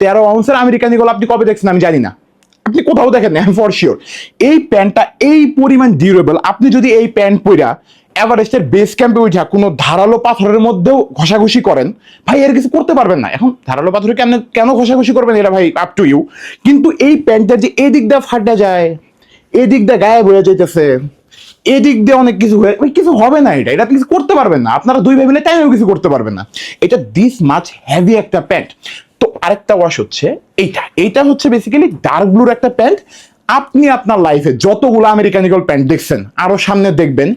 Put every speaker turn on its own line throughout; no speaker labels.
13 আউন্সের American eagle আপনি কবে দেখছেন আমি জানি না, আপনি কোথাও দেখেন না ফর শিওর। এই প্যান্টটা এই পরিমাণ ডিউরেবল, আপনি যদি এই প্যান্ট পইরা এভারেস্টের বেস ক্যাম্পে উঠা কোনো ধারালো পাথরের মধ্যেও ঘষাঘষি করেন, ভাই এর কিছু করতে পারবেন না। এখন ধারালো পাথরে কেন ঘষাঘষি করবেন এটা ভাই আপ টু ইউ, কিন্তু এই প্যান্টটার যে এদিক দিয়ে ফাটা যায়, এদিক দিয়ে গায়ে বয়ে যেতেছে, এদিক দিয়ে অনেক কিছু হয়ে কিছু হবে না, এটা কিছু করতে পারবেন না আপনারা দুই ভাই মিলে, টাইমেও কিছু করতে পারবেন না। এটা দিস মাচ হেভি একটা প্যান্ট। তো আরেকটা ওয়াশ হচ্ছে এইটা হচ্ছে বেসিক্যালি ডার্ক ব্লুর একটা প্যান্ট। আপনি আপনার লাইফে যতগুলো আমেরিকান ইগল প্যান্ট দেখছেন, আরো সামনে দেখবেন,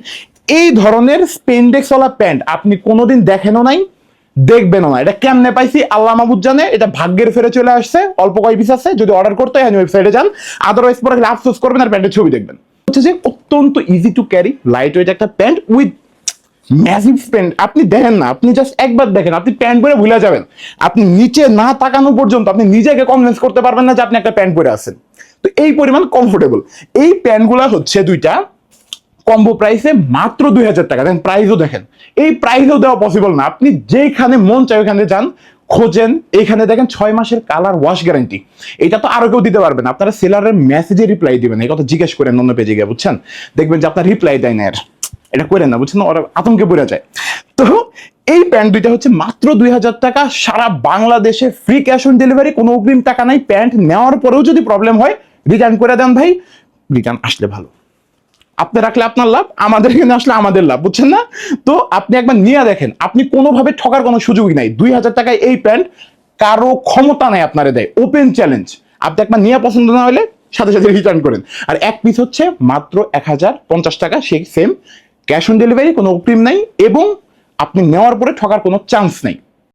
এই ধরনের স্পেন্ডেক্সওয়ালা প্যান্ট আপনি কোনোদিন দেখেনও নাই, দেখবেনও না। এটা কেমনে পাইছি আল্লাহ মাহবুদ জানে, এটা ভাগ্যের ফেরে চলে আসছে, অল্প কয় পিস আছে, যদি অর্ডার করতে হয় ওয়েবসাইটে যান, আদারওয়াইজ পরে আফসোস করবেন আর প্যান্টের ছবি দেখবেন। হচ্ছে যে অত্যন্ত easy to carry light weight একটা প্যান্ট উইথ ম্যাসিভ স্পেন্ড। আপনি দেখেন না, আপনি জাস্ট একবার দেখেন, আপনি প্যান্ট পরে ভুলে যাবেন, আপনি নিচে না তাকানো পর্যন্ত আপনি নিজেকে কনভিন্স করতে পারবেন না যে আপনি একটা প্যান্ট পরে আছেন। তো এই পরিমাণ কমফোর্টেবল এই প্যান্টগুলো হচ্ছে দুইটা কম্বো প্রাইসে মাত্র 2000 টাকা। দেখেন প্রাইসও দেখেন, এই প্রাইসও দেওয়া পসিবল না। আপনি যেখানে মন চায় ওখানে যান, খোঁজেন, এখানে দেখেন 6 মাসের কালার ওয়াশ গ্যারান্টি। এটা তো আরো কেউ দিতে পারবে না, আপনারা সেলারের মেসেজে রিপ্লাই দিবেন, এই কথা জিজ্ঞেস করেন অন্য পেজে গিয়ে, বুঝছেন, দেখবেন যে আপনার রিপ্লাই দেয় না, এটা করেন না, বুঝছেন, ওরা আতঙ্কে পড়ে যায়। তো এই প্যান্ট দুইটা হচ্ছে মাত্র 2000 টাকা, সারা বাংলাদেশে ফ্রি ক্যাশ অন ডেলিভারি, কোনো অগ্রিম টাকা নাই। প্যান্ট নেওয়ার পরেও যদি প্রবলেম হয় রিটার্ন করে দেন ভাই, রিটার্ন আসলে ভালো, আপনি রাখলে আপনার লাভ, আমাদের এখানে আসলে আমাদের লাভ, বুঝছেন না। তো আপনি একবার নিয়ে দেখেন, আপনি কোনোভাবে ঠকার কোনো সুযোগই নাই। 2000 টাকায় এই প্যান্ট কারো ক্ষমতা নাই আপনারে দেয়, ওপেন চ্যালেঞ্জ। আপনি একবার নিয়ে পছন্দ না হলে সাথে সাথে রিটার্ন করেন। আর এক পিস হচ্ছে মাত্র 1050 টাকা, সেই সেম ক্যাশ অন ডেলিভারি, কোনো অগ্রিম নাই, এবং আপনি নেওয়ার পরে ঠকার কোনো চান্স নাই।